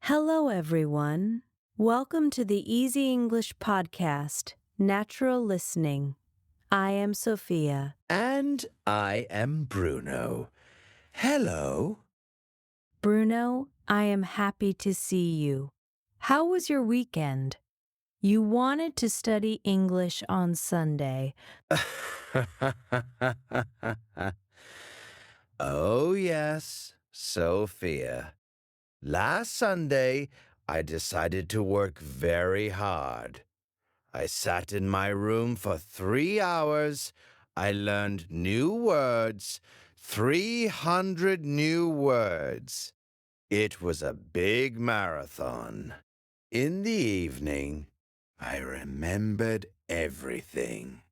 Hello, everyone. Welcome to the Easy English Podcast, Natural Listening. I am Sophia. And I am Bruno. Hello. Bruno, I am happy to see you. How was your weekend? You wanted to study English on Sunday. Oh, yes, Sophia. Last Sunday, I decided to work very hard. I sat in my room for 3 hours. I learned new words, 300 new words. It was a big marathon. In the evening, I remembered everything.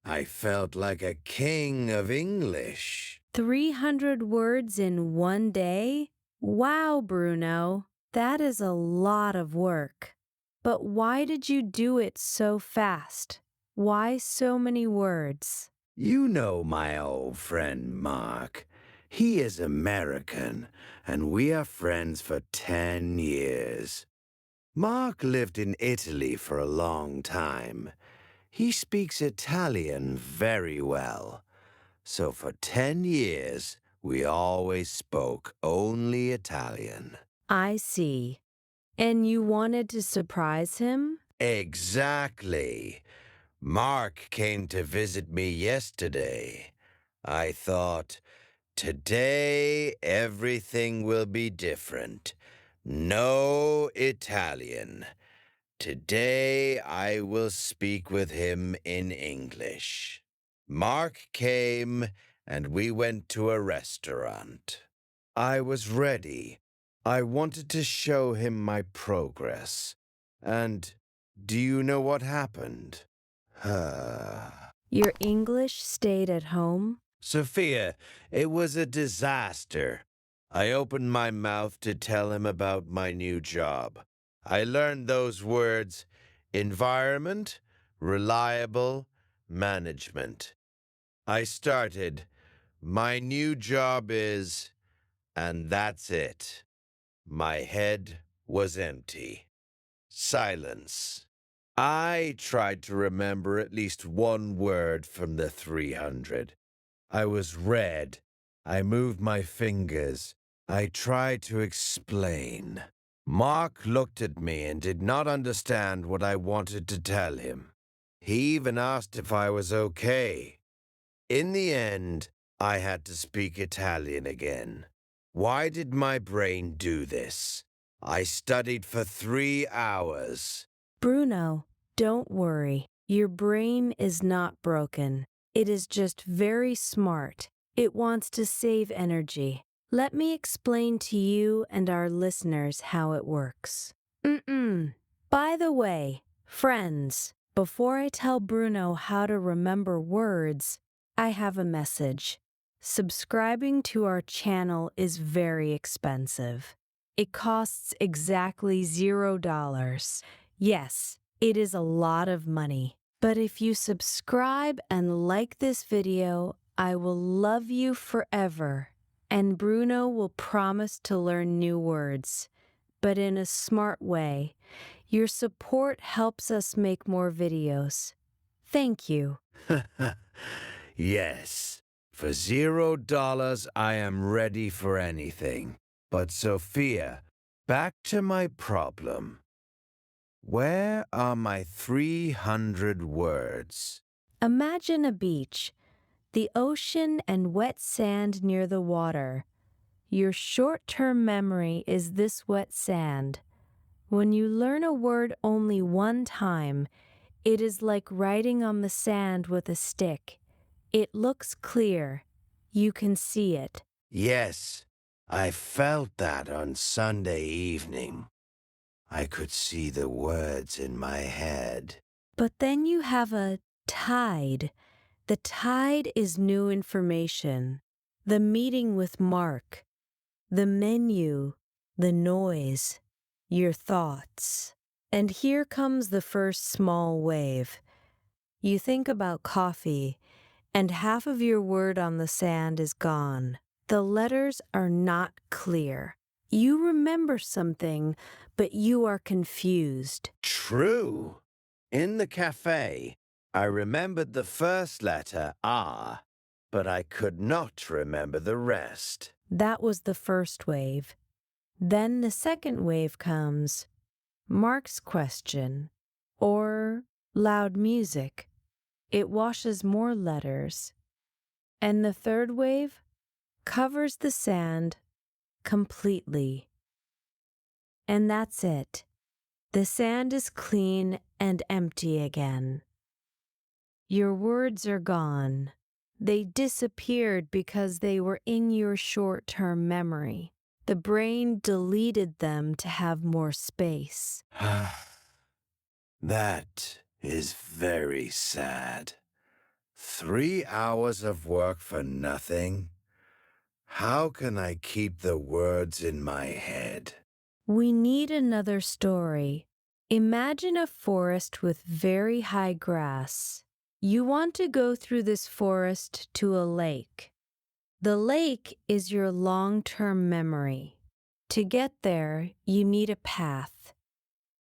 I felt like a king of English. 300 words in one day? Wow, Bruno, that is a lot of work. But why did you do it so fast? Why so many words? You know my old friend Mark. He is American, and we are friends for 10 years. Mark lived in Italy for a long time. He speaks Italian very well. So for 10 years, we always spoke only Italian. I see. And you wanted to surprise him? Exactly. Mark came to visit me yesterday. I thought, today everything will be different. No Italian. Today I will speak with him in English. Mark came and we went to a restaurant. I was ready. I wanted to show him my progress. And do you know what happened? Your English stayed at home? Sophia, it was a disaster. I opened my mouth to tell him about my new job. I learned those words: environment, reliable, management. I started, my new job is, and that's it. My head was empty. Silence. I tried to remember at least one word from the 300. I was red. I moved my fingers. I tried to explain. Mark looked at me and did not understand what I wanted to tell him. He even asked if I was okay. In the end, I had to speak Italian again. Why did my brain do this? I studied for 3 hours. Bruno, don't worry. Your brain is not broken. It is just very smart. It wants to save energy. Let me explain to you and our listeners how it works. By the way, friends, before I tell Bruno how to remember words, I have a message. Subscribing to our channel is very expensive. It costs exactly $0. Yes, it is a lot of money. But if you subscribe and like this video, I will love you forever. And Bruno will promise to learn new words, but in a smart way. Your support helps us make more videos. Thank you. Yes, for $0 I am ready for anything. But Sophia, back to my problem. Where are my 300 words? Imagine a beach, the ocean and wet sand near the water. Your short-term memory is this wet sand. When you learn a word only one time, it is like writing on the sand with a stick. It looks clear. You can see it. Yes, I felt that on Sunday evening. I could see the words in my head. But then you have a tide. The tide is new information. The meeting with Mark. The menu. The noise. Your thoughts. And here comes the first small wave. You think about coffee, and half of your word on the sand is gone. The letters are not clear. You remember something, but you are confused. True. In the cafe, I remembered the first letter R, but I could not remember the rest. That was the first wave. Then the second wave comes. Mark's question, or loud music. It washes more letters. And the third wave covers the sand completely. And that's it. The sand is clean and empty again. Your words are gone. They disappeared because they were in your short-term memory. The brain deleted them to have more space. That is very sad. 3 hours of work for nothing? How can I keep the words in my head? We need another story. Imagine a forest with very high grass. You want to go through this forest to a lake. The lake is your long-term memory. To get there, you need a path.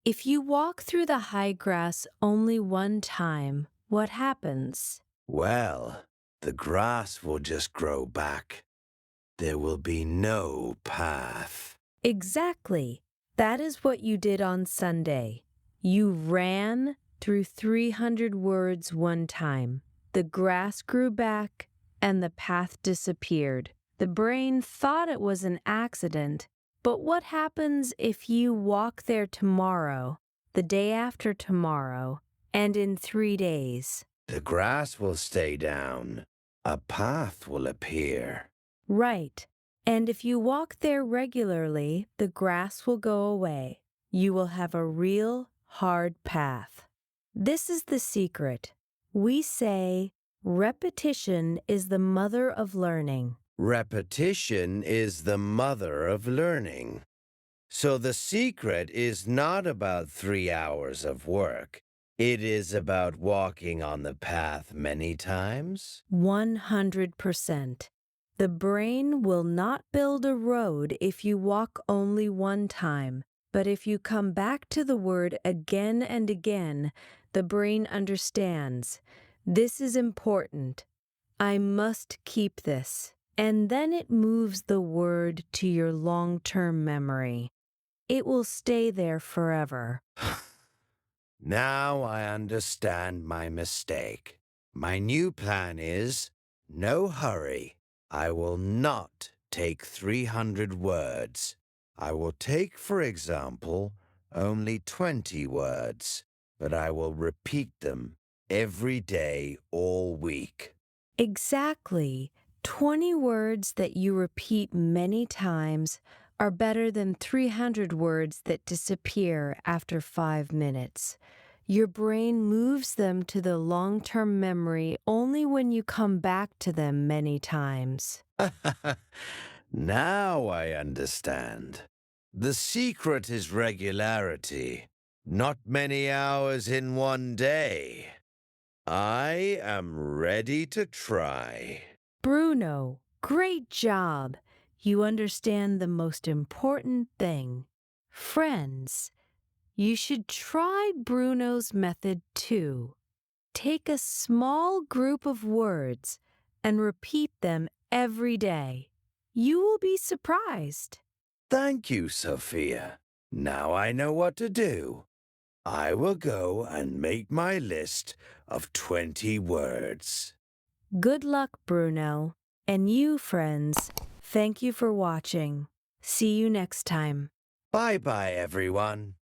If you walk through the high grass only one time, what happens? Well, the grass will just grow back. There will be no path. Exactly. That is what you did on Sunday. You ran through 300 words one time. The grass grew back and the path disappeared. The brain thought it was an accident, but what happens if you walk there tomorrow, the day after tomorrow, and in 3 days? The grass will stay down. A path will appear. Right. And if you walk there regularly, the grass will go away. You will have a real, hard path. This is the secret. We say repetition is the mother of learning. Repetition is the mother of learning. So the secret is not about 3 hours of work. It is about walking on the path many times. 100%. The brain will not build a road if you walk only one time, but if you come back to the word again and again, the brain understands. This is important. I must keep this. And then it moves the word to your long-term memory. It will stay there forever. Now I understand my mistake. My new plan is no hurry. I will not take 300 words. I will take, for example, only 20 words, but I will repeat them every day all week. Exactly. 20 words that you repeat many times are better than 300 words that disappear after 5 minutes. Your brain moves them to the long-term memory only when you come back to them many times. Now I understand. The secret is regularity, not many hours in one day. I am ready to try. Bruno, great job. You understand the most important thing. Friends, you should try Bruno's method too. Take a small group of words and repeat them every day. You will be surprised. Thank you, Sophia. Now I know what to do. I will go and make my list of 20 words. Good luck, Bruno. And you, friends, thank you for watching. See you next time. Bye-bye, everyone.